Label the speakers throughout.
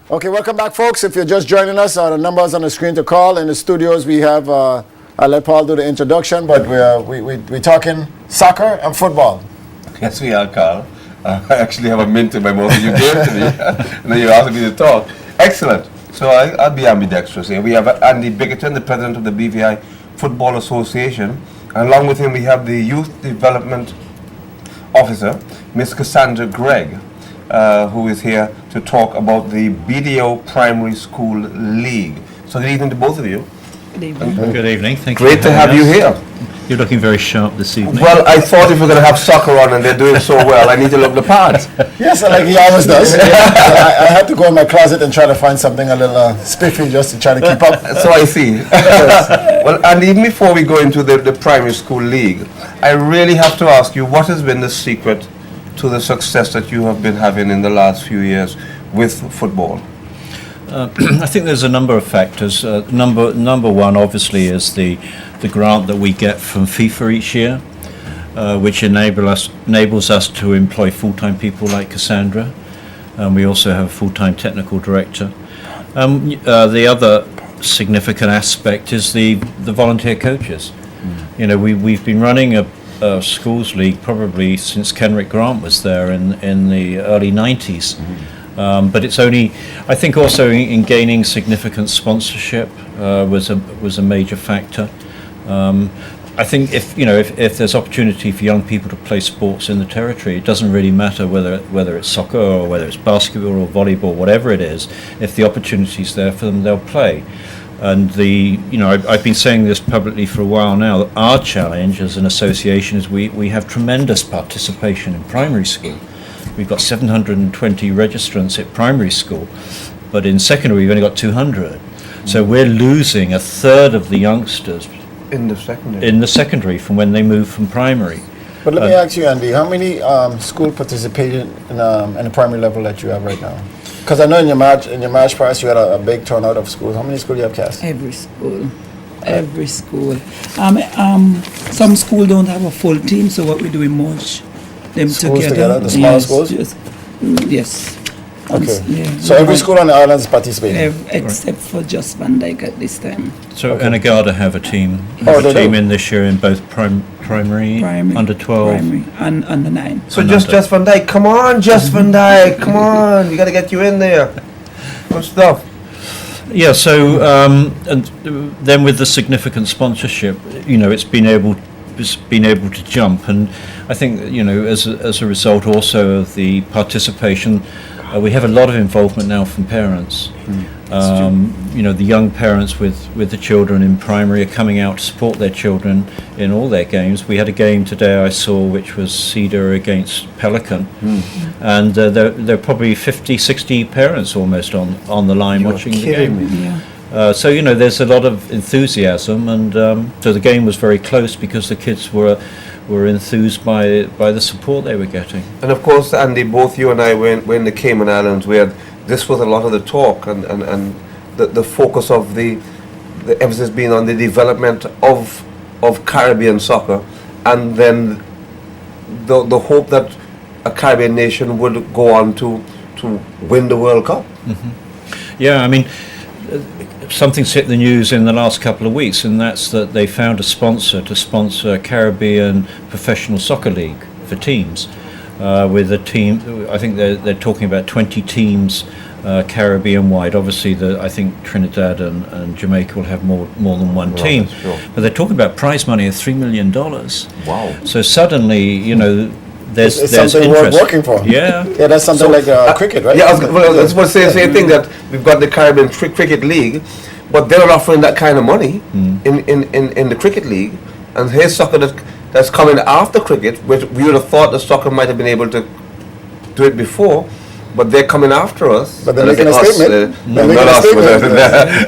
Speaker 1: Okay, welcome back, folks. If you're just joining us, the numbers on the screen to call. In the studios, we have, I'll let Paul do the introduction, but we're talking soccer and football.
Speaker 2: Yes, we are, Carl. I actually have a mint in my mouth that you gave to me, and then you asked me to talk. Excellent. So I'll be ambidextrous here. We have Andy Bickerton, the president of the Bvifa Football Association, and along with him we have the Youth Development Officer, Miss Cassandra Gregg, who is here to talk about the BDO Primary School League. So good evening to both of you.
Speaker 3: Good evening.
Speaker 4: Good evening. Thank you.
Speaker 2: Great to have you here.
Speaker 4: You're looking very sharp this evening.
Speaker 2: Well, I thought if we're going to have soccer on and they're doing so well, I need to look the part.
Speaker 1: Yes, like he always does. I had to go in my closet and try to find something a little spiffy just to try to keep up.
Speaker 2: So I see. Yes. Well, and even before we go into the primary school league, I really have to ask you, what has been the secret to the success that you have been having in the last few years with football?
Speaker 4: I think there's a number of factors. Number one, obviously, is the grant that we get from Bvifa each year, which enables us to employ full-time people like Cassandra. We also have a full-time technical director. The other significant aspect is the volunteer coaches. You know, we've been running a schools league probably since Kenrick Grant was there in the early 90s. But it's only, I think also in gaining significant sponsorship was a major factor. I think if there's opportunity for young people to play sports in the territory, it doesn't really matter whether it's soccer or whether it's basketball or volleyball, whatever it is. If the opportunity's there for them, they'll play. And I've been saying this publicly for a while now. Our challenge as an association is we have tremendous participation in primary school. We've got 720 registrants at primary school, but in secondary we've only got 200. So we're losing a third of the youngsters
Speaker 2: In the secondary
Speaker 4: from when they move from primary.
Speaker 1: But let me ask you, Andy, how many school participated in the primary level that you have right now? Because I know in your March past you had a big turnout of schools. How many schools you have, Cass?
Speaker 3: Every school. Some schools don't have a full team, so what we do, we merge them
Speaker 1: Schools
Speaker 3: together.
Speaker 1: the smaller schools?
Speaker 3: Yes.
Speaker 1: Okay.
Speaker 3: Yeah.
Speaker 1: So every school on the island is participating?
Speaker 3: Except for just Van Dyke at this time.
Speaker 4: So Anagada have a team. In this year in both primary, under 12,
Speaker 3: primary, and under 9.
Speaker 2: So just Van Dyke, come on, Van Dyke, come on, we got to get you in there. Good stuff.
Speaker 4: Yeah. So and then with the significant sponsorship, it's been able to jump, and I think as a result also of the participation. We have a lot of involvement now from parents. The young parents with the children in primary are coming out to support their children in all their games. We had a game today I saw which was Cedar against Pelican, and there are probably 50, 60 parents almost on the line watching the game.
Speaker 3: Yeah.
Speaker 4: So there's a lot of enthusiasm, and so the game was very close because the kids were enthused by the support they were getting.
Speaker 2: And of course, Andy, both you and I were in the Cayman Islands, where this was a lot of the talk and the focus of the emphasis being on the development of Caribbean soccer, and then the hope that a Caribbean nation would go on to win the World Cup.
Speaker 4: Mm-hmm. Yeah, I mean, something's hit the news in the last couple of weeks, and that's that they found a sponsor to sponsor a Caribbean professional soccer league for teams. With a team, I think they're talking about 20 teams Caribbean-wide. Obviously, I think Trinidad and Jamaica will have more than one team.
Speaker 2: Sure.
Speaker 4: But they're talking about prize money of $3 million.
Speaker 2: Wow.
Speaker 4: So suddenly, there's
Speaker 1: something
Speaker 4: interest.
Speaker 1: worth working for.
Speaker 4: Yeah.
Speaker 1: Yeah, that's something like cricket, right?
Speaker 2: Yeah, I was going to say the same thing, that we've got the Caribbean Cricket League, but they're offering that kind of money in the cricket league, and here's soccer that's coming after cricket, which we would have thought the soccer might have been able to do it before, but they're coming after us.
Speaker 1: But they're making a statement.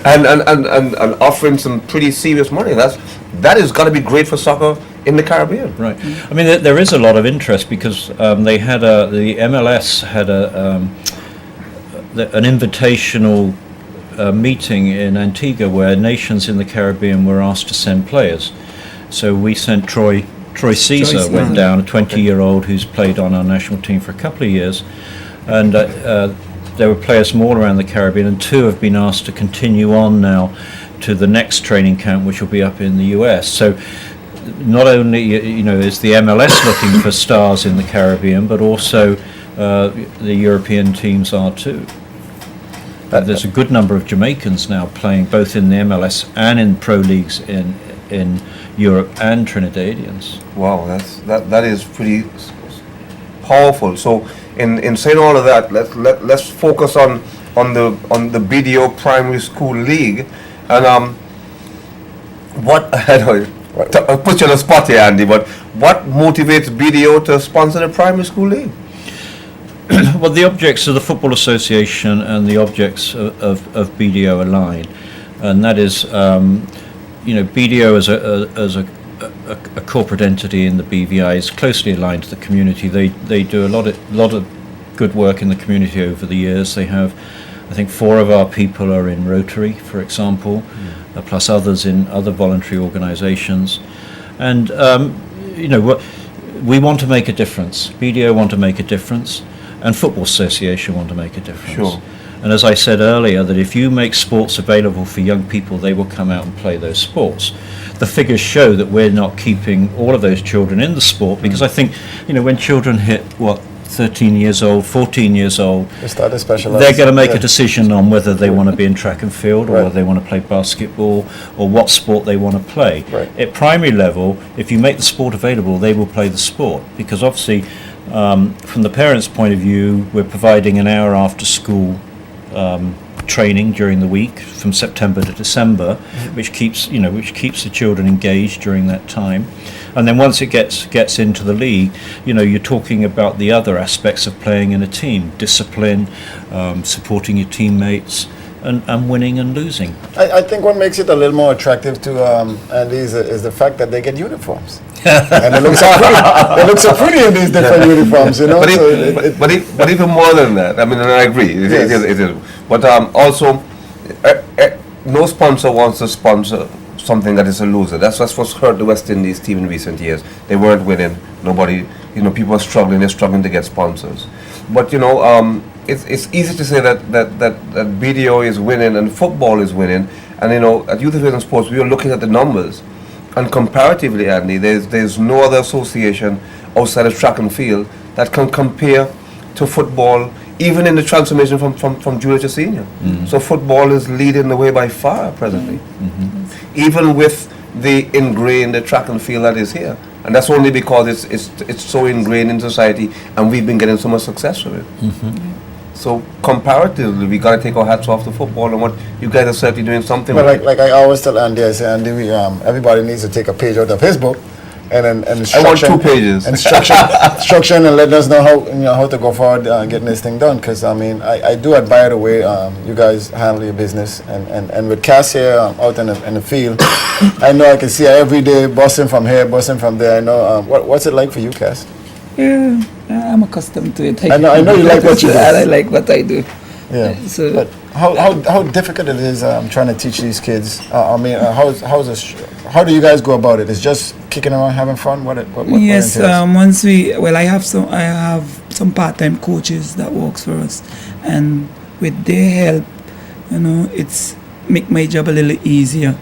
Speaker 2: And offering some pretty serious money. That is going to be great for soccer in the Caribbean.
Speaker 4: Right. I mean, there is a lot of interest because the MLS had an invitational meeting in Antigua where nations in the Caribbean were asked to send players. So we sent Troy Troy Caesar
Speaker 3: Caesar.
Speaker 4: went down, a 20-year-old who's played on our national team for a couple of years. And there were players from all around the Caribbean, and 2 have been asked to continue on now to the next training camp, which will be up in the US. So not only is the MLS looking for stars in the Caribbean, but also the European teams are too. There's a good number of Jamaicans now playing both in the MLS and in pro leagues in Europe, and Trinidadians.
Speaker 2: Wow, that is pretty powerful. So in saying all of that, let's focus on the BDO Primary School League, and what I know, I'll put you on the spot here, Andy, but what motivates BDO to sponsor the Primary School League?
Speaker 4: Well, the objects of the Football Association and the objects of BDO align, and that is, BDO as a corporate entity in the BVI is closely aligned to the community. They do a lot of good work in the community over the years. They have, I think, 4 of our people are in Rotary, for example, plus others in other voluntary organisations, and we want to make a difference. BDO want to make a difference, and Football Association want to make a difference.
Speaker 2: Sure.
Speaker 4: And as I said earlier, that if you make sports available for young people, they will come out and play those sports. The figures show that we're not keeping all of those children in the sport, because I think, when children hit, 13 years old, 14 years old, they're going to make a decision on whether they want to be in track and field, or whether they want to play basketball, or what sport they want to play.
Speaker 1: Right.
Speaker 4: At primary level, if you make the sport available, they will play the sport, because obviously, from the parents' point of view, we're providing an hour after school training during the week from September to December, which keeps the children engaged during that time. And then once it gets into the league, you're talking about the other aspects of playing in a team: discipline, supporting your teammates, and winning and losing.
Speaker 1: I think what makes it a little more attractive to Andy is the fact that they get uniforms. And they look so pretty. They look so pretty in these different uniforms,
Speaker 2: But even more than that, I mean, and I agree, it is. But also, no sponsor wants to sponsor something that is a loser. That's what's hurt the West Indies team in recent years. They weren't winning. Nobody, people are struggling. They're struggling to get sponsors. But it's easy to say that BDO is winning and football is winning. And at Youth Affairs and Sports, we are looking at the numbers. And comparatively, Andy, there's no other association outside of track and field that can compare to football, even in the transformation from junior to senior. Mm-hmm. So football is leading the way by far presently, even with the ingrained track and field that is here. And that's only because it's so ingrained in society, and we've been getting so much success with it. Mm-hmm. So comparatively, we got to take our hats off to football, and what you guys are certainly doing something.
Speaker 1: But like I always tell Andy, I say, Andy, everybody needs to take a page out of his book, and
Speaker 2: I want 2 pages.
Speaker 1: Instruction, and let us know how to go forward getting this thing done. Because I do admire the way you guys handle your business, and with Cass here out in the field, I know I can see her every day, busting from here, busting from there. I know what's it like for you, Cass?
Speaker 3: Yeah, I'm accustomed to it.
Speaker 1: I know you like what you do.
Speaker 3: I like what I do.
Speaker 1: Yeah.
Speaker 3: So,
Speaker 1: but how difficult it is trying to teach these kids? How do you guys go about it? It's just kicking around, having fun. What
Speaker 3: yes. Once I have some part-time coaches that works for us, and with their help, it's make my job a little easier.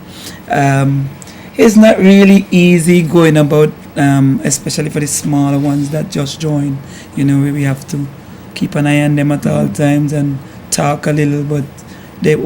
Speaker 3: It's not really easy going about, especially for the smaller ones that just join. We have to keep an eye on them at all times and talk a little. But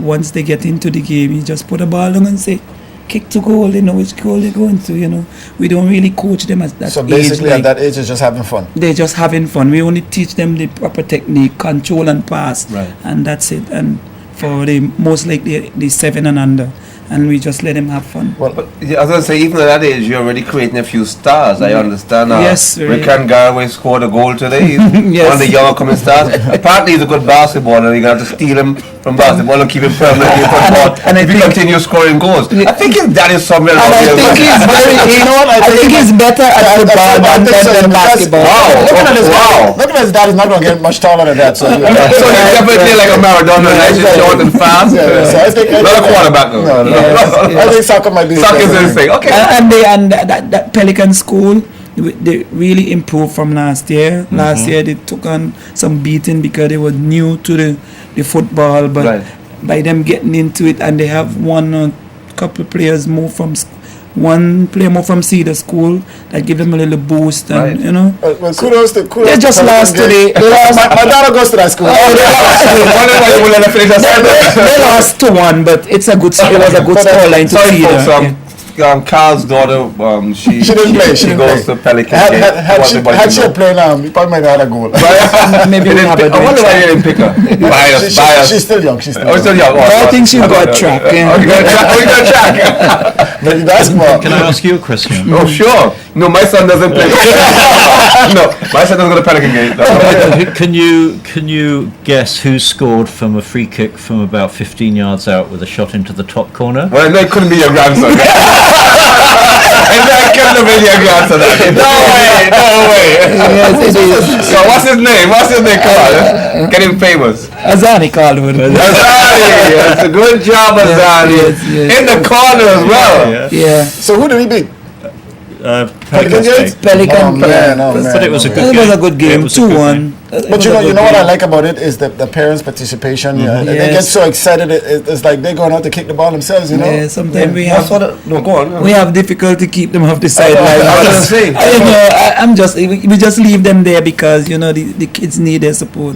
Speaker 3: once they get into the game, you just put a ball down and say, kick to goal. They know which goal they're going to. We don't really coach them at that age.
Speaker 1: So basically, at that age, it's just having fun.
Speaker 3: They're just having fun. We only teach them the proper technique, control and pass,
Speaker 4: right,
Speaker 3: and that's it. And for the most likely the 7 and under. And we just let them have fun.
Speaker 2: Well, but I was going to say, even at that age, you're already creating a few stars. I understand.
Speaker 3: Yes,
Speaker 2: Rick and Garway scored a goal today. He's
Speaker 3: yes.
Speaker 2: one of the younger coming stars. Apparently, he's a good basketballer, and you're going to have to steal him from basketball and keep him permanently in football.
Speaker 3: and I
Speaker 2: if he
Speaker 3: think-
Speaker 2: continues scoring goals. I think his dad is somewhere
Speaker 3: And
Speaker 2: around
Speaker 3: I
Speaker 2: here.
Speaker 3: think he's very,
Speaker 1: You know what?
Speaker 3: I think he's better at football than basketball.
Speaker 2: Wow.
Speaker 1: Looking at his
Speaker 2: Wow.
Speaker 1: looking at his dad, he's not going to get much taller than that. So,
Speaker 2: So he's definitely like a Maradona, nice and short and fast.
Speaker 1: Yeah, so I think-
Speaker 2: Not a quarterback though.
Speaker 1: No, no. I think soccer might be his
Speaker 2: Soccer is
Speaker 1: best
Speaker 2: his thing. Okay.
Speaker 3: And that Pelican school, they really improved from last year. Last year they took on some beating because they were new to the football, but
Speaker 2: Right.
Speaker 3: by them getting into it, and they have one couple of players more from one player more from Cedar School that give them a little boost, and
Speaker 2: Right.
Speaker 3: you know.
Speaker 1: Well, kudos to
Speaker 3: They just
Speaker 1: Pelican
Speaker 3: lost
Speaker 1: game.
Speaker 3: today. They lost.
Speaker 1: My daughter goes to that school.
Speaker 3: They lost 2-1, but it was a good scoreline to
Speaker 2: Sorry,
Speaker 3: Cedar.
Speaker 2: folks. Carl's daughter, she
Speaker 1: didn't play. She didn't
Speaker 2: goes
Speaker 1: play.
Speaker 2: to Pelican.
Speaker 1: Had
Speaker 2: game.
Speaker 1: she played, you probably might have had a goal.
Speaker 3: Maybe
Speaker 2: They
Speaker 3: we
Speaker 2: didn't
Speaker 3: have a
Speaker 2: pick- I wonder why
Speaker 3: track.
Speaker 2: you didn't pick her. Bias, bias.
Speaker 1: She's still young. She's still
Speaker 2: Oh,
Speaker 1: young.
Speaker 2: still young.
Speaker 3: I think she got track.
Speaker 2: Oh, you got track. Oh, you got track.
Speaker 1: But the basketball.
Speaker 4: Can I ask you a question?
Speaker 2: Oh, sure. No, my son doesn't play. No, my son doesn't go to Pelican game.
Speaker 4: Can you guess who scored from a free kick from about 15 yards out with a shot into the top corner?
Speaker 2: Well, no, it couldn't be your grandson. It couldn't have been your grandson. No way.
Speaker 3: Yes, it is.
Speaker 2: So what's his name? Come on, get him famous.
Speaker 3: Azani Calwood.
Speaker 2: Azani, that's a good job, Azani.
Speaker 3: yes.
Speaker 2: In the corner as well.
Speaker 3: Yeah.
Speaker 1: So who did he beat?
Speaker 4: Pelican
Speaker 1: Gates?
Speaker 4: State.
Speaker 3: Pelican.
Speaker 1: Oh, man,
Speaker 3: yeah.
Speaker 1: oh, man.
Speaker 4: But it was a good
Speaker 3: It was a
Speaker 4: game.
Speaker 3: good game.
Speaker 4: It was a good
Speaker 3: 2-1.
Speaker 1: But you know what I like about it is the parents' participation. Yeah, they get
Speaker 3: Yes.
Speaker 1: so excited. It's like they're going out to kick the ball themselves. You know.
Speaker 3: Yeah, sometimes we
Speaker 2: That's
Speaker 3: have
Speaker 2: what. No, go on.
Speaker 3: we have difficulty keep them off the sideline.
Speaker 2: I was gonna say.
Speaker 3: I'm just we just leave them there because you know the kids need their support.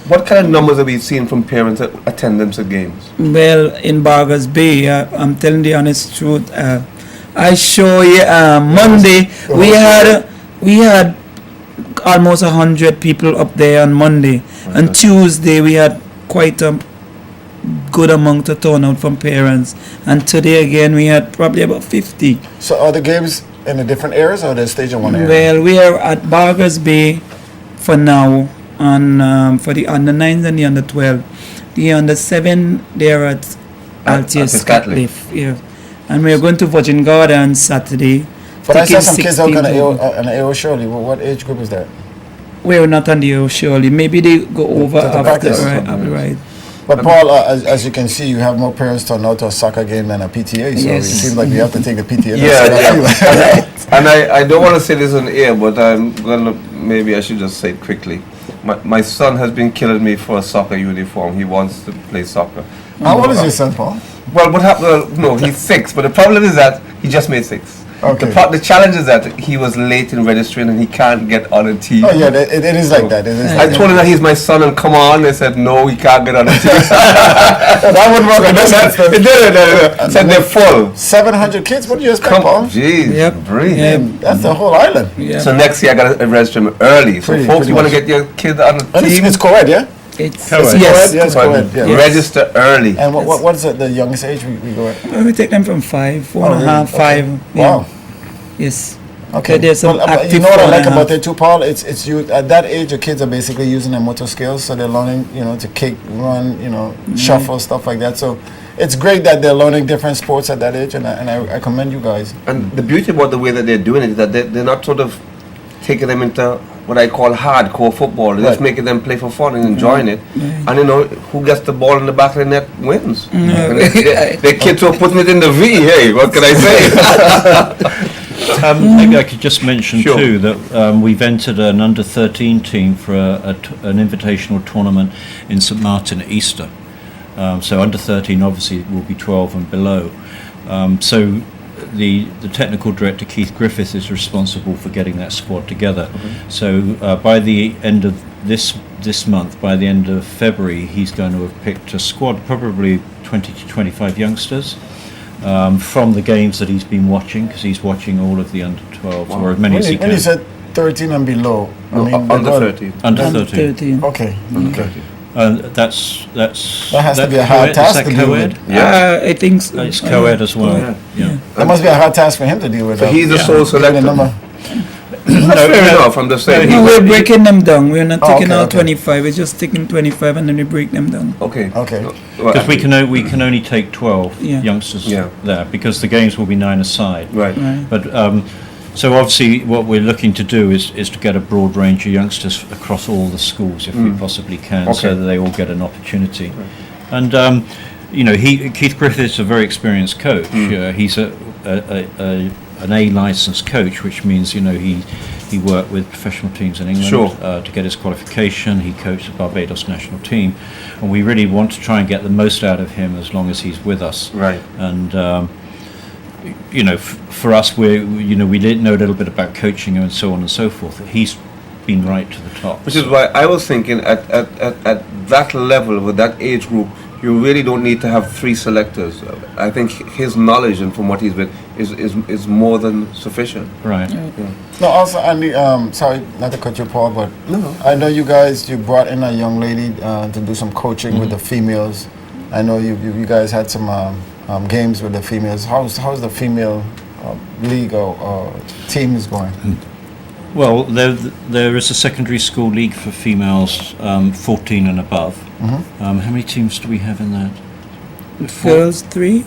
Speaker 2: What kind of numbers have we seen from parents at attendance at games?
Speaker 3: Well, in Bargers Bay, I'm telling the honest truth. I show you Monday we had almost 100 people up there on Monday, and Tuesday we had quite a good amount of turnout from parents, and today again we had probably about 50.
Speaker 1: So are the games in the different areas or the stage in one area?
Speaker 3: Well, we are at Bargers Bay for now, and for the under 9s and the under 12. The under 7 they're at Altius
Speaker 2: Scatliff.
Speaker 3: Scatliff, yeah. And we are going to Virgin Garden Saturday.
Speaker 1: But I saw
Speaker 3: taking
Speaker 1: some kids out
Speaker 3: 16
Speaker 1: on
Speaker 3: over.
Speaker 1: the AO Shirley. What age group is that?
Speaker 3: We're not on the air, surely. Maybe they go over
Speaker 1: To the
Speaker 3: after,
Speaker 1: practice.
Speaker 3: right.
Speaker 1: But Paul, as you can see, you have more parents turn out to a soccer game than a PTA. So
Speaker 3: Yes.
Speaker 1: it seems like we have to take the PTA.
Speaker 2: Yeah. And I don't want to say this on air, but I'm gonna, maybe I should just say it quickly. My son has been killing me for a soccer uniform. He wants to play soccer.
Speaker 1: How old is your son, Paul?
Speaker 2: Well, what happened? No, he's 6, but the problem is that he just made 6.
Speaker 1: Okay.
Speaker 2: The challenge is that he was late in registering and he can't get on a team.
Speaker 1: Oh yeah, it is like that. It is.
Speaker 2: I told him that he's my son and come on. They said no, he can't get on a team.
Speaker 1: That wouldn't work in this
Speaker 2: It
Speaker 1: instance.
Speaker 2: did. Said they're full.
Speaker 1: 700 kids. What do you expect,
Speaker 2: Come
Speaker 1: Paul?
Speaker 2: on, jeez,
Speaker 3: Yep.
Speaker 2: breathe.
Speaker 3: Yeah.
Speaker 1: That's the whole island.
Speaker 3: Yeah.
Speaker 2: So next year I gotta register him early. So
Speaker 1: Pretty
Speaker 2: folks, you want to
Speaker 1: much.
Speaker 2: get your kid on a
Speaker 1: And
Speaker 2: team?
Speaker 1: it's co-ed, yeah?
Speaker 3: It's
Speaker 4: Correct.
Speaker 3: yes.
Speaker 1: Yes, co-ed. Yeah.
Speaker 3: Yes.
Speaker 2: Register early.
Speaker 1: And what is the youngest age we go at?
Speaker 3: We take them from 5, 4 and a
Speaker 1: really?
Speaker 3: half,
Speaker 1: Okay.
Speaker 3: 5. Yeah.
Speaker 1: Wow.
Speaker 3: Yes.
Speaker 1: Okay.
Speaker 3: There's some
Speaker 1: Well, you
Speaker 3: active
Speaker 1: know what I
Speaker 3: 4
Speaker 1: like
Speaker 3: and a
Speaker 1: about
Speaker 3: half.
Speaker 1: it too, Paul? It's you at that age. Your kids are basically using their motor skills, so they're learning, to kick, run, shuffle, stuff like that. So it's great that they're learning different sports at that age, and I commend you guys.
Speaker 2: And the beauty about the way that they're doing it is that they're not sort of taking them into what I call hardcore football. They're just
Speaker 1: Right.
Speaker 2: making them play for fun and enjoying it. And who gets the ball in the back of the net wins. And the kids who are putting it in the V, hey, what can I say?
Speaker 4: Maybe I could just mention
Speaker 2: Sure.
Speaker 4: too that we've entered an under 13 team for an invitational tournament in St Martin at Easter. So under 13 obviously will be 12 and below. So the technical director Keith Griffith is responsible for getting that squad together. So by the end of this month, by the end of February, he's going to have picked a squad, probably 20 to 25 youngsters. From the games that he's been watching, because he's watching all of the under 12s, or as many as he
Speaker 1: When you
Speaker 4: can.
Speaker 1: said 13 and below,
Speaker 2: No, under 13.
Speaker 4: Under
Speaker 3: Under
Speaker 4: 13.
Speaker 3: 13.
Speaker 1: Okay. Okay.
Speaker 4: That's
Speaker 1: That has to be a hard
Speaker 4: co-ed?
Speaker 1: task
Speaker 4: Is that
Speaker 1: to deal
Speaker 4: co-ed?
Speaker 1: with.
Speaker 2: Yeah.
Speaker 3: I think so.
Speaker 4: It's co-ed as well.
Speaker 2: Yeah.
Speaker 4: Yeah.
Speaker 1: That must be a hard task for him to deal with.
Speaker 2: So he's the sole
Speaker 1: given the
Speaker 2: selector.
Speaker 1: number.
Speaker 2: fair enough. I'm just saying.
Speaker 3: No, we're breaking them down. We're not
Speaker 1: Oh,
Speaker 3: taking
Speaker 1: okay,
Speaker 3: all
Speaker 1: okay.
Speaker 3: 25. We're just taking 25 and then we break them down.
Speaker 2: Okay.
Speaker 1: Okay.
Speaker 2: Well,
Speaker 4: Because we can only take 12
Speaker 3: Yeah.
Speaker 4: youngsters
Speaker 2: Yeah.
Speaker 4: there because the games will be 9 aside.
Speaker 2: Right.
Speaker 3: Right.
Speaker 4: But so obviously what we're looking to do is to get a broad range of youngsters across all the schools if we possibly can,
Speaker 2: Okay.
Speaker 4: so that they all get an opportunity. And you know, Keith Griffith's a very experienced coach. He's an A licensed coach, which means, you know, he worked with professional teams in England
Speaker 2: Sure.
Speaker 4: to get his qualification. He coached the Barbados national team, and we really want to try and get the most out of him as long as he's with us.
Speaker 2: Right.
Speaker 4: And you know, for us, we didn't know a little bit about coaching and so on and so forth. He's been right to the top.
Speaker 2: Which is why I was thinking at that level with that age group, you really don't need to have 3 selectors. I think his knowledge and from what he's been is more than sufficient.
Speaker 4: Right.
Speaker 1: No, also, Andy, sorry not to cut you, Paul, but
Speaker 2: No.
Speaker 1: I know you brought in a young lady to do some coaching with the females. I know you guys had some games with the females. How's the female league or teams going?
Speaker 4: Well, there is a secondary school league for females 14 and above. How many teams do we have in that?
Speaker 3: Girls, three.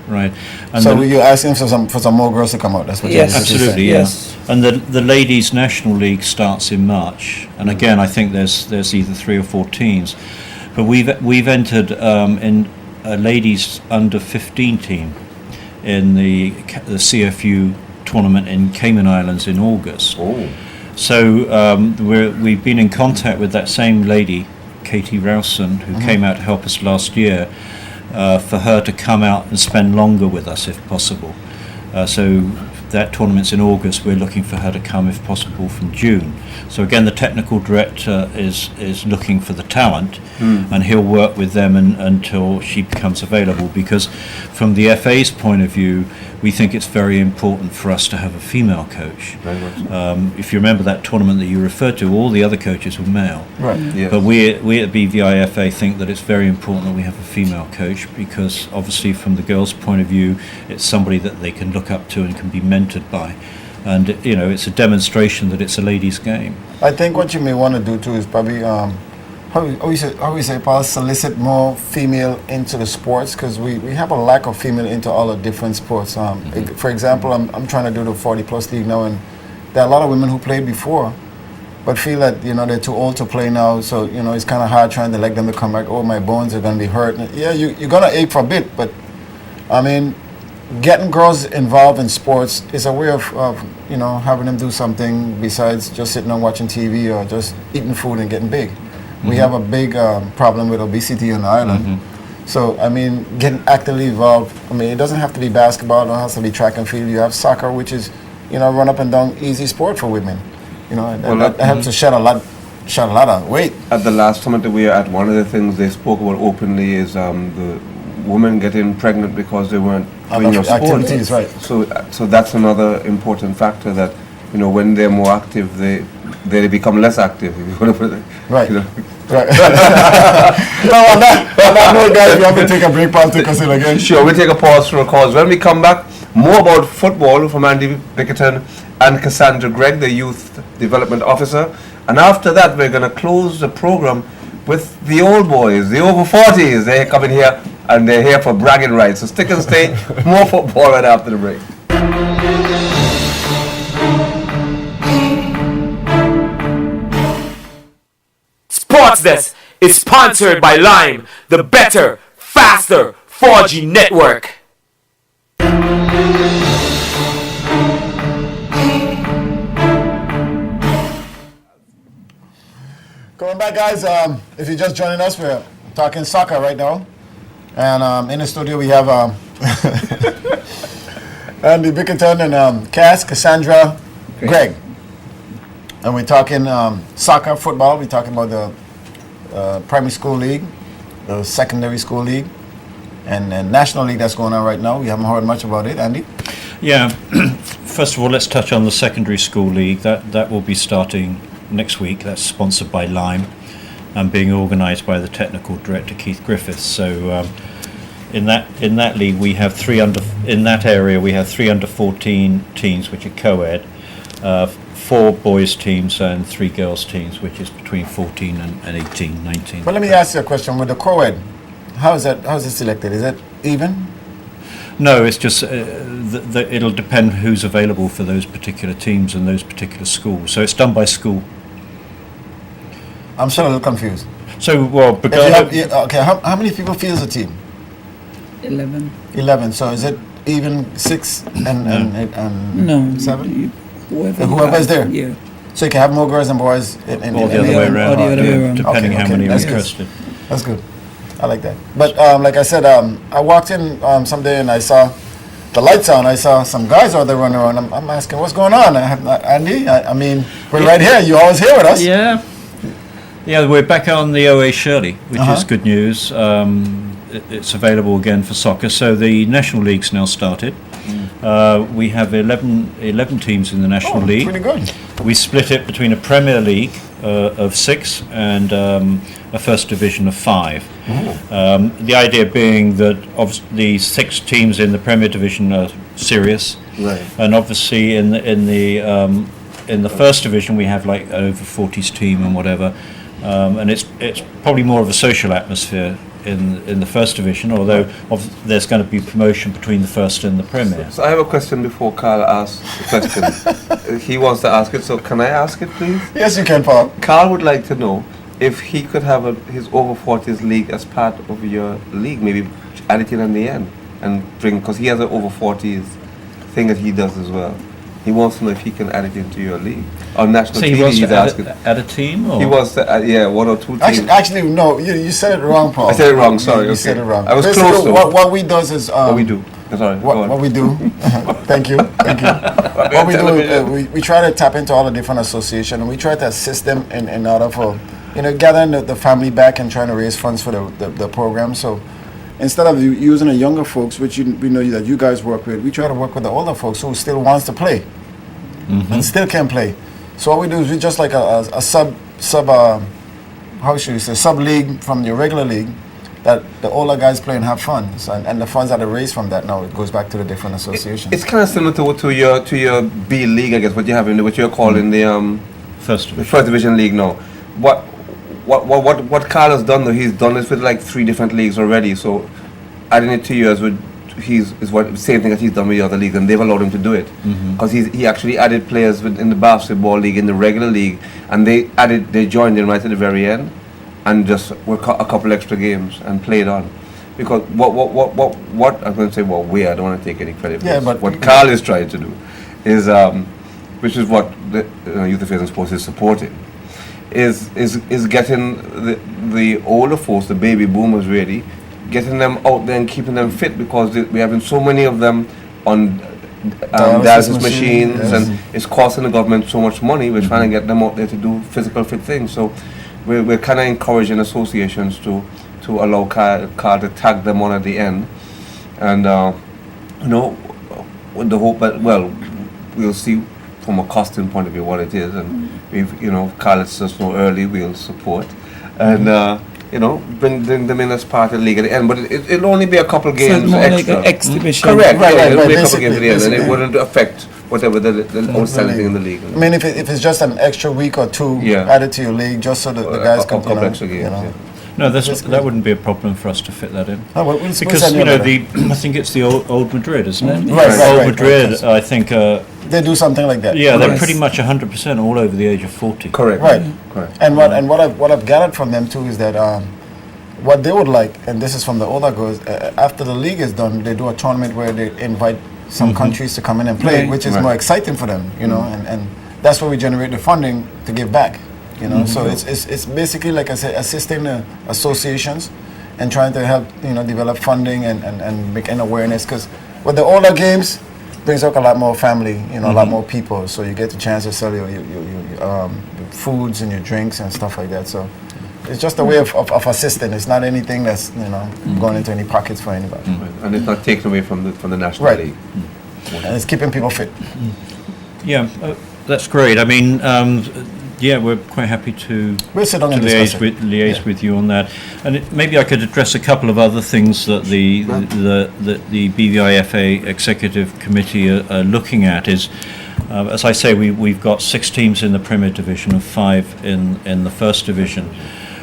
Speaker 4: Right. And
Speaker 1: So you're asking for some more girls to come out. That's what
Speaker 3: Yes.
Speaker 1: you're
Speaker 4: absolutely,
Speaker 1: saying.
Speaker 3: Yes.
Speaker 4: yeah. And the ladies' national league starts in March, and again, I think there's either 3 or 4 teams, but we've entered in a ladies under 15 team in the CFU tournament in Cayman Islands in August.
Speaker 2: Oh.
Speaker 4: So we've been in contact with that same lady, Katie Rowson, who came out to help us last year, for her to come out and spend longer with us if possible. So that tournament's in August. We're looking for her to come if possible from June. So again, the technical director is looking for the talent, and he'll work with them until she becomes available, because from the FA's point of view, we think it's very important for us to have a female coach.
Speaker 2: Very much so.
Speaker 4: If you remember that tournament that you referred to, all the other coaches were male.
Speaker 1: Right.
Speaker 2: Yes.
Speaker 4: But we at BVIFA think that it's very important that we have a female coach, because obviously from the girls' point of view, it's somebody that they can look up to and can be mentored by. And, you know, it's a demonstration that it's a ladies' game.
Speaker 1: I think what you may want to do too is probably how we say, Paul, solicit more female into the sports, because we have a lack of female into all the different sports. For example, I'm trying to do the 40 plus league now, and there are a lot of women who played before, but feel that, you know, they're too old to play now. So, you know, it's kind of hard trying to let them to come back. Oh, my bones are going to be hurt. Yeah, you're going to ache for a bit, but I mean, getting girls involved in sports is a way of you know, having them do something besides just sitting and watching TV or just eating food and getting big. We have a big problem with obesity on the island. So, I mean, getting actively involved, I mean, it doesn't have to be basketball, it doesn't have to be track and field. You have soccer, which is, you know, run up and down, easy sport for women. You know, that helps to shed a lot of weight.
Speaker 2: At the last summit that we were at, one of the things they spoke about openly is the women getting pregnant because they weren't doing
Speaker 1: Enough
Speaker 2: enough sports.
Speaker 1: activities, right.
Speaker 2: So that's another important factor, that, you know, when they're more active, they become less active, if you want to put it.
Speaker 1: Right.
Speaker 2: You know.
Speaker 1: Right. Well, on that note, guys, we have to take a break. Paul, take us in again.
Speaker 2: Sure, we'll take a pause for a cause. When we come back, more about football from Andy Bickerton and Cassandra Gregg, the Youth Development Officer. And after that, we're going to close the program with the old boys, the over 40s. They're coming here and they're here for bragging rights. So stick and stay. More football right after the break.
Speaker 5: Sports Desk is sponsored by Lime, the better, faster 4G network.
Speaker 1: Going back, guys. If you're just joining us, we're talking soccer right now. And in the studio, we have Andy Bickerton and Cassandra Gregg. And we're talking soccer, football. We're talking about the primary school league, the secondary school league, and national league that's going on right now. We haven't heard much about it, Andy.
Speaker 4: Yeah. First of all, let's touch on the secondary school league. That will be starting next week. That's sponsored by Lime and being organised by the technical director Keith Griffiths. So in that league we have 3 under 14 teams which are co-ed. 4 boys teams and 3 girls teams, which is between 14 and 18, 19.
Speaker 1: But let me ask you a question with the co-ed. How's it selected? Is it even?
Speaker 4: No, it's just it'll depend who's available for those particular teams and those particular schools. So it's done by school.
Speaker 1: I'm still a little confused.
Speaker 4: So, well,
Speaker 1: If you have, okay, how many people fields a team?
Speaker 3: 11.
Speaker 1: 11. So is it even 6 and
Speaker 3: No.
Speaker 1: 7?
Speaker 3: Whoever
Speaker 1: is there.
Speaker 3: Yeah.
Speaker 1: So you can have more girls than boys in
Speaker 4: or the other way around,
Speaker 3: or the other way around.
Speaker 4: depending
Speaker 1: Okay,
Speaker 4: how
Speaker 1: okay,
Speaker 4: many are
Speaker 1: that's good.
Speaker 4: interested.
Speaker 1: That's good. I like that. But like I said, I walked in someday and I saw the lights on. I saw some guys out there running around. I'm asking, what's going on? Andy, I mean, we're right here. You're always here with us.
Speaker 4: Yeah. Yeah, we're back on the OA Shirley, which
Speaker 1: Uh-huh.
Speaker 4: is good news. It's available again for soccer. So the National League's now started. We have 11 teams in the National
Speaker 1: Oh,
Speaker 4: League.
Speaker 1: pretty good.
Speaker 4: We split it between a Premier League of 6 and a First Division of 5. The idea being that the 6 teams in the Premier Division are serious,
Speaker 2: Right.
Speaker 4: and obviously in the First Division we have like over 40s team and whatever, and it's probably more of a social atmosphere in the First Division, although there's going to be promotion between the First and the Premier.
Speaker 2: So I have a question before Carl asks the question. He wants to ask it, so can I ask it, please?
Speaker 1: Yes, you can, Paul.
Speaker 2: Carl would like to know if he could have his over 40s league as part of your league, maybe add it in the end and bring, because he has an over 40s thing that he does as well. He wants to know if he can add it into your league. On national
Speaker 4: So
Speaker 2: TV,
Speaker 4: he wants
Speaker 2: he's
Speaker 4: to
Speaker 2: asking.
Speaker 4: add a team? Or?
Speaker 2: He wants to, yeah, 1 or 2 teams.
Speaker 1: Actually, no. You said it wrong, Paul.
Speaker 2: I said it wrong, sorry,
Speaker 1: You
Speaker 2: okay.
Speaker 1: said it wrong.
Speaker 2: I was
Speaker 1: Basically,
Speaker 2: close, though.
Speaker 1: What we does is
Speaker 2: What we do. Sorry, go on.
Speaker 1: What we do. Thank you. What we do, we try to tap into all the different associations, and we try to assist them in order for, gathering the family back and trying to raise funds for the program. So instead of using the younger folks, which we know that you guys work with, we try to work with the older folks who still wants to play and still can play. So what we do is we just like a sub how should you say, sub league from your regular league, that the older guys play and have fun. So, and the funds that are raised from that now it goes back to the different associations.
Speaker 2: It's kind of similar to your B League, I guess, what you have in what you're calling the
Speaker 4: First
Speaker 2: the
Speaker 4: Division.
Speaker 2: First Division League now. What Carl has done though, he's done this with like 3 different leagues already. So adding it to yours would same thing that he's done with the other leagues, and they've allowed him to do it because he actually added players in the basketball league, in the regular league, and they joined in right at the very end, and just were a couple extra games and played on. Because what I'm going to say, I don't want to take any credit for this.
Speaker 1: but
Speaker 2: What Carl is trying to do is, which is what the Youth Affairs and Sports is supporting, is getting the older folks, the baby boomers really, getting them out there and keeping them fit, because we're having so many of them on dialysis machines,
Speaker 1: yes.
Speaker 2: and it's costing the government so much money. We're trying to get them out there to do physical fit things. So we're kind of encouraging associations to allow Carl to tag them on at the end, and with the hope that we'll see from a costing point of view what it is, and if Carl lets us know early, we'll support, and bring them in as part of the league at the end. But it'll only be a couple
Speaker 3: So
Speaker 2: games
Speaker 3: it's more
Speaker 2: extra.
Speaker 3: like an exhibition.
Speaker 2: Correct.
Speaker 1: Right,
Speaker 2: It'll be a couple
Speaker 1: basically,
Speaker 2: games at the end, and it
Speaker 1: basically.
Speaker 2: wouldn't affect whatever the outstanding thing in the league.
Speaker 1: I mean, if it's just an extra week or 2
Speaker 2: Yeah.
Speaker 1: added to your league, just so that the guys
Speaker 2: a
Speaker 1: can,
Speaker 2: couple extra games. Yeah.
Speaker 4: No,
Speaker 1: Basically.
Speaker 4: that wouldn't be a problem for us to fit that in.
Speaker 1: Oh, we'll
Speaker 4: Because
Speaker 1: send you a letter.
Speaker 4: I think it's the old Madrid, isn't it?
Speaker 1: Right,
Speaker 4: Old
Speaker 1: right,
Speaker 4: Madrid,
Speaker 1: right.
Speaker 4: I think.
Speaker 1: They do something like that.
Speaker 4: Yeah, they're
Speaker 3: Yes.
Speaker 4: pretty much 100% all over the age of 40.
Speaker 2: Correct.
Speaker 1: Right.
Speaker 2: Correct.
Speaker 1: And what I've gathered from them too is that what they would like, and this is from the older girls, after the league is done, they do a tournament where they invite some countries to come in and play,
Speaker 3: Right.
Speaker 1: which is
Speaker 2: Right.
Speaker 1: more exciting for them, and that's where we generate the funding to give back, So it's basically, like I said, assisting the associations and trying to help, develop funding and make an awareness, because with the older games, brings out a lot more family, a lot more people, so you get the chance to sell your foods and your drinks and stuff like that. So it's just a way of assisting. It's not anything that's going into any pockets for anybody.
Speaker 2: And it's not taken away from the national
Speaker 1: Right.
Speaker 2: league.
Speaker 1: And it's keeping people fit.
Speaker 4: Yeah, that's great. I mean, we're quite happy to
Speaker 1: We'll sit down and discuss it.
Speaker 4: liaise with you on that. And maybe I could address a couple of other things that the BVIFA Executive Committee are looking at. Is As I say, we've got 6 teams in the Premier Division and 5 in the First Division.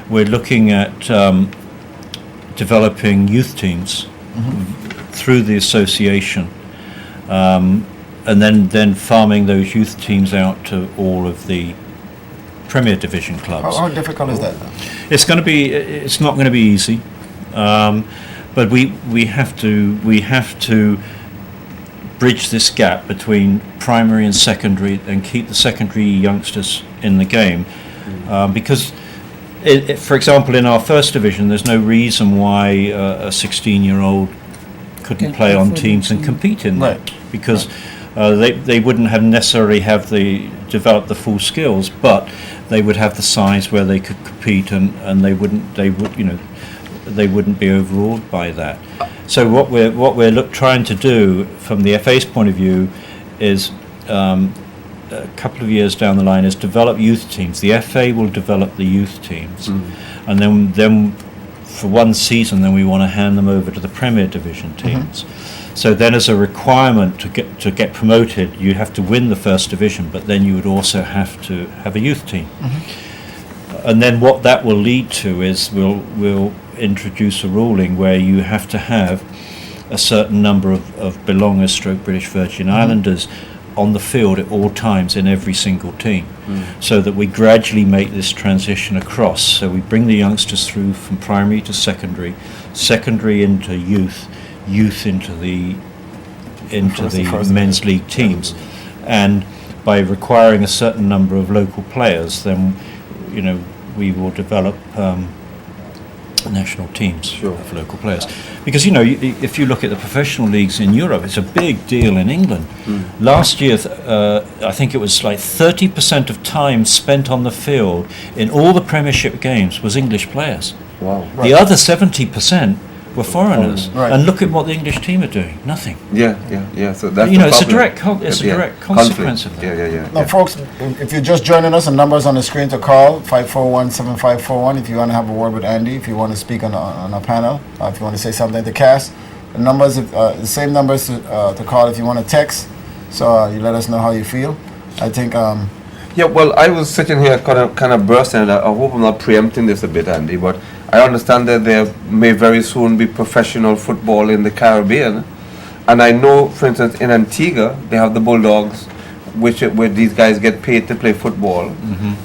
Speaker 4: We're looking at developing youth teams through the association, and then farming those youth teams out to all of the Premier Division clubs.
Speaker 1: How difficult is that?
Speaker 4: It's not going to be easy, but we have to bridge this gap between primary and secondary and keep the secondary youngsters in the game, because for example, in our First Division, there's no reason why a 16-year-old couldn't play on teams and compete in that, because they wouldn't have necessarily developed the full skills, but they would have the size where they could compete, and they wouldn't be overawed by that. So what we're trying to do from the FA's point of view is, a couple of years down the line, is develop youth teams. The FA will develop the youth teams, and then for one season, then we want to hand them over to the Premier Division teams. So then, as a requirement to get promoted, you have to win the First Division, but then you would also have to have a youth team. And then what that will lead to is we'll introduce a ruling where you have to have a certain number of belongers, stroke British Virgin Islanders, on the field at all times in every single team, so that we gradually make this transition across. So we bring the youngsters through from primary to secondary into youth into the men's league teams, and by requiring a certain number of local players, then we will develop national teams of local players. Because if you look at the professional leagues in Europe, it's a big deal in England. Last year, I think it was like 30% of time spent on the field in all the Premiership games was English players.
Speaker 2: Wow.
Speaker 4: The other 70% were foreigners.
Speaker 1: Right.
Speaker 4: And look at what the English team are doing. Nothing.
Speaker 2: Yeah. So that's
Speaker 4: It's a direct consequence of that.
Speaker 2: Yeah.
Speaker 1: Now, folks, if you're just joining us, the number's on the screen to call, 541-7541, if you want to have a word with Andy, if you want to speak on a panel, if you want to say something to Cass. The numbers, the same numbers to call if you want to text, so you let us know how you feel. I think...
Speaker 2: Yeah, well, I was sitting here kind of bursting, and I hope I'm not preempting this a bit, Andy, but I understand that there may very soon be professional football in the Caribbean, and I know, for instance, in Antigua, they have the Bulldogs, where these guys get paid to play football,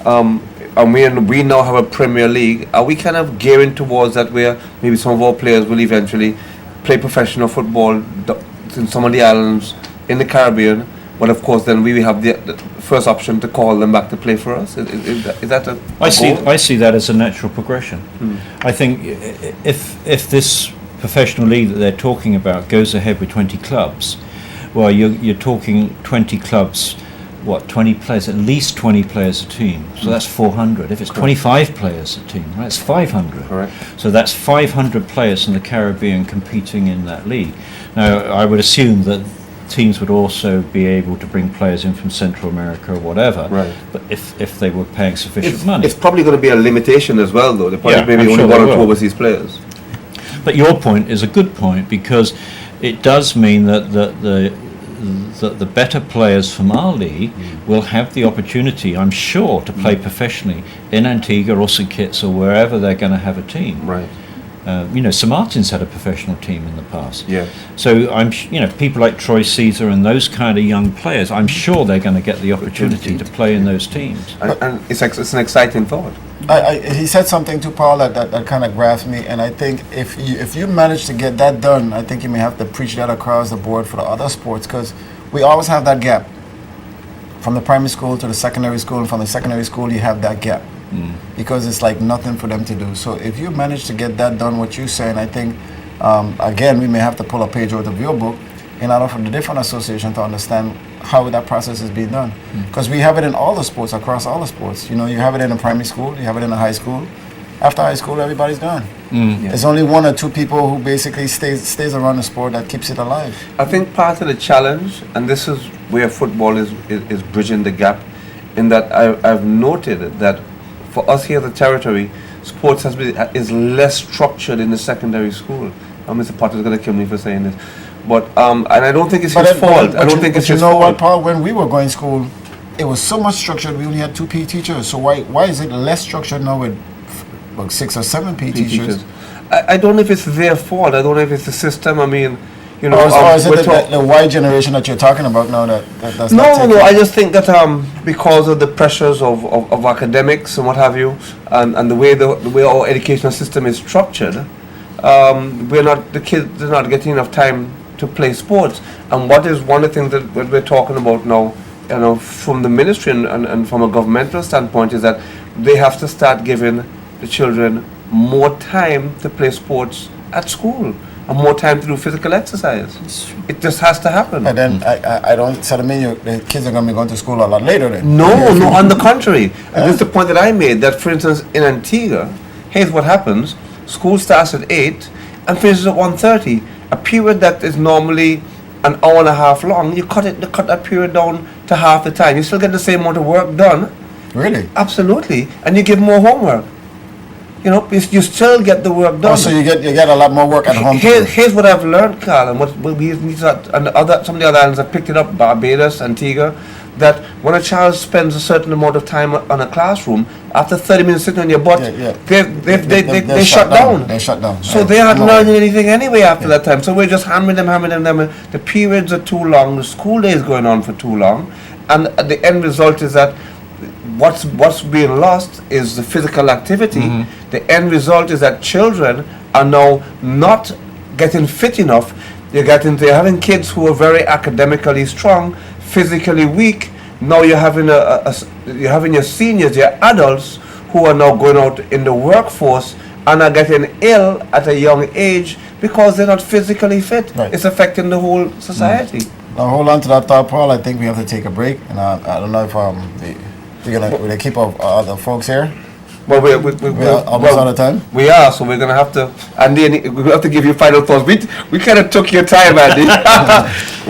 Speaker 2: and we now have a Premier League. Are we kind of gearing towards that, where maybe some of our players will eventually play professional football in some of the islands in the Caribbean? But of course, then we will have the first option to call them back to play for us. Is that a goal?
Speaker 4: I see that as a natural progression. I think if this professional league that they're talking about goes ahead with 20 clubs, well, you're talking 20 clubs, 20 players, at least 20 players a team. So that's 400. If it's 25 players a team, that's 500.
Speaker 2: Correct.
Speaker 4: So that's 500 players in the Caribbean competing in that league. Now, I would assume that teams would also be able to bring players in from Central America or whatever, but if they were paying sufficient money.
Speaker 2: It's probably going to be a limitation as well, though. There probably maybe only one or two overseas players.
Speaker 4: But your point is a good point, because it does mean that the better players from our league will have the opportunity, I'm sure, to play professionally in Antigua or St Kitts or wherever they're going to have a team.
Speaker 2: Right.
Speaker 4: St Martin's had a professional team in the past.
Speaker 2: Yeah.
Speaker 4: So people like Troy Caesar and those kind of young players, I'm sure they're going to get the opportunity to play in those teams.
Speaker 2: And it's an exciting thought.
Speaker 1: He said something to Paul that kind of grasped me, and I think if you manage to get that done, I think you may have to preach that across the board for the other sports, because we always have that gap from the primary school to the secondary school, and from the secondary school you have that gap. Because it's like nothing for them to do. So if you manage to get that done, what you're saying, I think, again, we may have to pull a page out of your book in order for the different association to understand how that process is being done. Because we have it in all the sports, across all the sports. You have it in a primary school, you have it in a high school. After high school, everybody's gone. There's only one or two people who basically stays around the sport that keeps it alive.
Speaker 2: I think part of the challenge, and this is where football is bridging the gap, in that I've noted that for us here at the territory, sports is less structured in the secondary school. Mr. Potter's going to kill me for saying this. But and I don't think it's his
Speaker 1: But
Speaker 2: fault.
Speaker 1: but
Speaker 2: I don't
Speaker 1: you-
Speaker 2: think
Speaker 1: but
Speaker 2: it's
Speaker 1: you
Speaker 2: his
Speaker 1: know
Speaker 2: fault.
Speaker 1: what, Paul? When we were going to school, it was so much structured. We only had 2 PE teachers. So why is it less structured now with about 6 or 7 PE teachers?
Speaker 2: I don't know if it's their fault. I don't know if it's the system. I mean, you know,
Speaker 1: Or is
Speaker 2: we're
Speaker 1: it
Speaker 2: talk-
Speaker 1: the Y generation that you're talking about now that's not
Speaker 2: No,
Speaker 1: taking?
Speaker 2: no. I just think that because of the pressures of academics and what have you, and the way our educational system is structured, the kids are not getting enough time to play sports. And what is one of the things that we're talking about now, you know, from the ministry and from a governmental standpoint, is that they have to start giving the children more time to play sports at school and more time to do physical exercise. It just has to happen.
Speaker 1: But then I don't sort of mean the kids are going to be going to school a lot later then.
Speaker 2: No, no, on the contrary. And this is the point that I made, that for instance in Antigua, here's what happens. School starts at 8 and finishes at 1:30. A period that is normally an hour and a half long, you cut that period down to half the time. You still get the same amount of work done.
Speaker 1: Really?
Speaker 2: Absolutely. And you give more homework. You know, you still get the work done.
Speaker 1: Oh, so you get a lot more work at home. to do.
Speaker 2: Here's what I've learned, Carl, and what we need to, and some of the other islands have picked it up, Barbados, Antigua, that when a child spends a certain amount of time on a classroom, after 30 minutes sitting on your butt,
Speaker 1: Yeah.
Speaker 2: they shut down.
Speaker 1: They shut down.
Speaker 2: So
Speaker 1: Right.
Speaker 2: they aren't
Speaker 1: No.
Speaker 2: learning anything anyway after that time. So we're just hammering them. The periods are too long. The school day is going on for too long, and the end result is that what's being lost is the physical activity. The end result is that children are now not getting fit enough. They're having kids who are very academically strong, physically weak. Now you're having you're having your seniors, your adults who are now going out in the workforce and are getting ill at a young age because they're not physically fit.
Speaker 1: Right.
Speaker 2: It's affecting the whole society.
Speaker 1: Now hold on to that thought, Paul. I think we have to take a break, and I don't know if we're gonna keep our other folks here.
Speaker 2: Well, we're
Speaker 1: almost out of time.
Speaker 2: We are, so we're gonna have to, Andy, we have to give you final thoughts. We kind of took your time, Andy.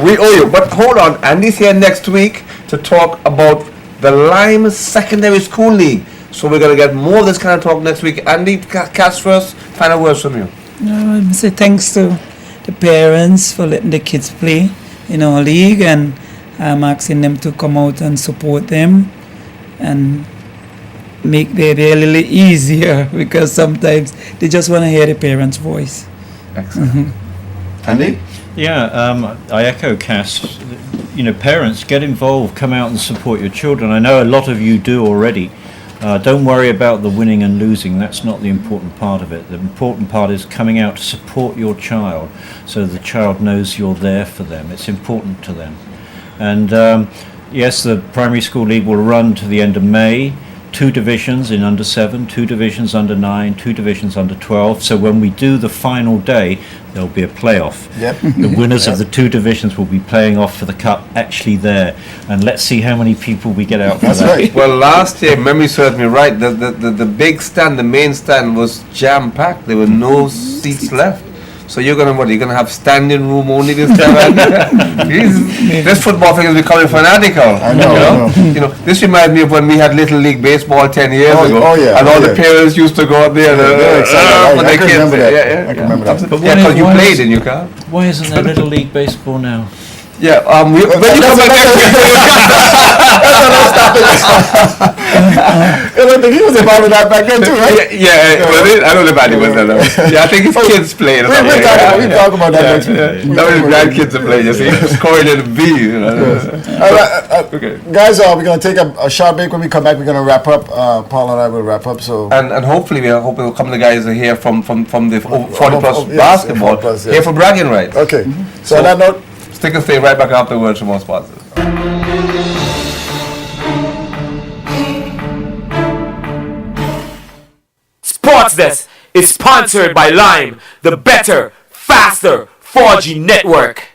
Speaker 2: We owe you, but hold on. Andy's here next week to talk about the Lime Secondary School League. So we're gonna get more of this kind of talk next week. Andy, Cass first, final words from you.
Speaker 3: I say thanks to the parents for letting the kids play in our league, and I'm asking them to come out and support them and make their day a little easier, because sometimes they just want to hear the parents' voice.
Speaker 2: Excellent. Andy?
Speaker 4: Yeah, I echo Cass. You know, parents, get involved, come out and support your children. I know a lot of you do already. Don't worry about the winning and losing. That's not the important part of it. The important part is coming out to support your child so the child knows you're there for them. It's important to them. And yes, the primary school league will run to the end of May. 2 divisions in under 7, 2 divisions under 9, 2 divisions under 12. So when we do the final day, there'll be a playoff.
Speaker 1: Yep.
Speaker 4: The winners of the 2 divisions will be playing off for the cup actually there. And let's see how many people we get out for
Speaker 1: That's
Speaker 4: that.
Speaker 1: right.
Speaker 2: Well, last year, memory serves me right, the big stand, the main stand was jam-packed. There were no seats left. So you're gonna have standing room only this time? This football thing is becoming fanatical.
Speaker 1: I know.
Speaker 2: You know, this reminds me of when we had Little League Baseball 10 years ago.
Speaker 1: Oh, yeah,
Speaker 2: and all the
Speaker 1: yeah.
Speaker 2: parents used to go up there
Speaker 1: They're excited.
Speaker 2: for
Speaker 1: I
Speaker 2: their
Speaker 1: can
Speaker 2: kids.
Speaker 1: remember that.
Speaker 2: Yeah,
Speaker 1: I can remember that.
Speaker 4: But
Speaker 2: Yeah, because you
Speaker 4: why
Speaker 2: played
Speaker 4: is-
Speaker 2: in your car.
Speaker 4: Why isn't there Little League baseball now?
Speaker 2: Yeah, when you come back next week,
Speaker 1: I don't think he was involved in that back then too, right?
Speaker 2: I don't know about it. Yeah, I think his kids played.
Speaker 1: We talk about that next week.
Speaker 2: That was his grandkids are playing. You see, scoring in B. You know.
Speaker 1: All right,
Speaker 2: Okay.
Speaker 1: guys, we're going to take a short break. When we come back, we're going to wrap up. Paul and I will wrap up. So
Speaker 2: And hopefully we hope a couple of guys are here from the 40 plus
Speaker 1: yes,
Speaker 2: basketball
Speaker 1: 40 plus, yeah.
Speaker 2: here for bragging rights.
Speaker 1: okay. So on that note,
Speaker 2: Stick and stay right back afterwards from our sponsors.
Speaker 5: Sports Desk is sponsored by Lime, the better, faster 4G network.